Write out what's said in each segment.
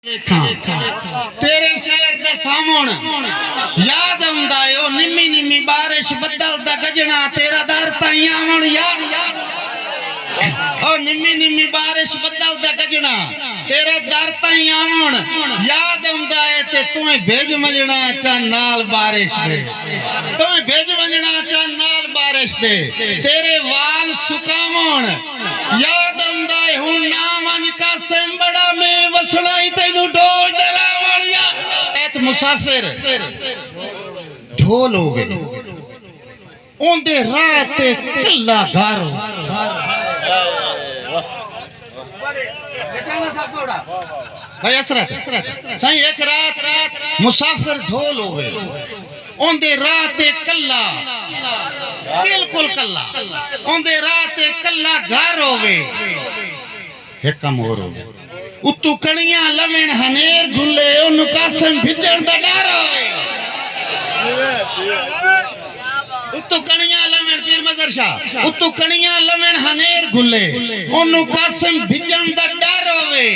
तेरे शहर का सामण याद आंदा है ओ निम्मी निम्मी बारिश बदल दा गजना तेरा दर ताई आवन याद ओ निम्मी निम्मी बारिश बदल दा गजना तेरा दर ताई आवन याद आंदा है ते तुए भेज मजना चा नाल बारिश दे तुए भेज मजना चा नाल बारिश दे तेरे वाल सुकावन याद आंदा है हुन ना वंज कासिम बड़ा में वसना ही तैनू ढोल डरावणिया ऐत मुसाफिर ढोल हो गए ओंदे राह ते कल्ला घर भाई असरत सही एक रात मुसाफिर ढोल हो गए ओंदे राह ते कल्ला बिल्कुल कल्ला ओंदे राह ते कल्ला घर हो गए एक कम और हो गया उतू कणिया लवेण हनेर घुले ओनु कासिम भिजण दा डर होवे उतू कणिया लवेण पीर मजर शाह उतू कणिया लवेण हनेर घुले ओनु कासिम भिजण दा डर होवे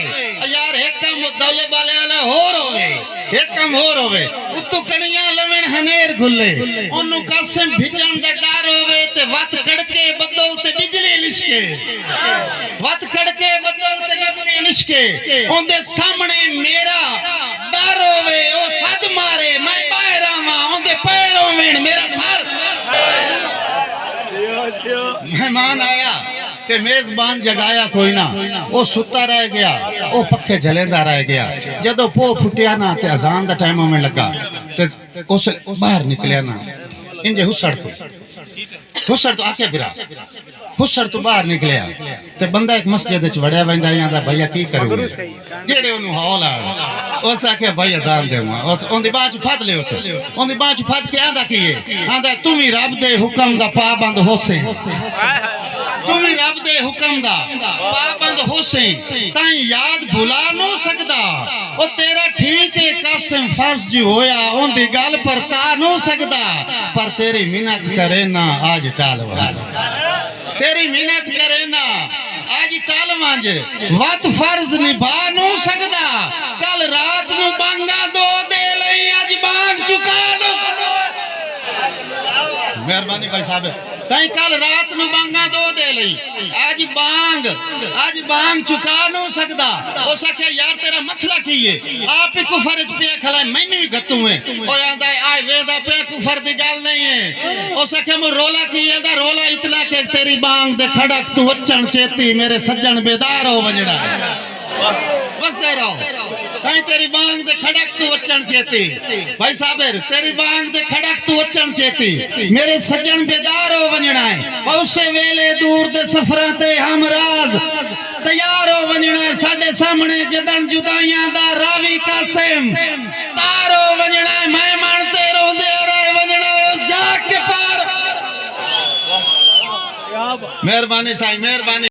यार एक कम दौले वाले वाला और होवे एक कम और होवे उतू कणिया लवेण हनेर घुले ओनु कासिम भिजण दा डर होवे ते वत कड़के बदल ते बिजली लिशके वत कड़के बदल ते बिजली लिशके ओंदे सामने मेरा डर होवे ओ सद मारे मैं बाहर आवां ओंदे पैर होवेण मेरा सर मेहमान आया ते मेजबान जगाया कोई ना वो सुता रह गया वो पक्के झलेंदा रह गया जदों पो फुटिया ना ते अजान दा टाइम में लगा ते उस बाहर निकलिया ना इंजे हुसड़ तो आके फिरा हुसड़ तो बाहर निकलिया ते बंदा एक मस्जिद विच वड़िया वंदा आंदा भैया की करूं जेड़े ओनु हौल आ उस आके भाई अजान देवा उस ओंदी बाच फद ले उस ओंदी बाच फद के आंदा कीए आंदा तुम ही रब दे हुक्म दा पाबंद होसे तुम ही रब दे हुक्म दा पाबंद होसे ताई याद भुला नो सकदा ओ तेरा ठीक है कासिम फर्ज जो होया ओंदी गल पर ता नो सकदा पर तेरी मिन्नत करे ना आज टालवा तेरी मिन्नत करे ना आज टालवांज वत फर्ज निभा नो सकदा कल रात नु बांगा दो दे लई आज बांग चुका लो मेहरबानी भाई साहब सही कल रात नु बांगा दो दे लई आज बांग चुका नो सकदा ओ सके यार तेरा मसला की है आप ही कुफर च पे खला मैंने भी गत्तू है ओ आंदा आए वेदा पे कुफर दी गल नहीं है ओ सके मु रोला की है दा रोला इतना के तेरी बांग दे खड़क तू वचन चेती मेरे सज्जन बेदार हो वजड़ा बस दे रहो कहीं तेरी बांग दे खड़क तू वचन चेती भाई साबिर तेरी बांग दे खड़क तू वचन चेती मेरे सज्जन बेदार हो वजना है और उससे वेले दूर दे सफरां ते हमराज तैयार हो वजना है साडे सामने जदन जुदाइयां दा रावी कासिम तार हो वजना है मैं मानते रोंदे रहे वजना उस जाग के पार मेहरबानी साईं मेहरबानी।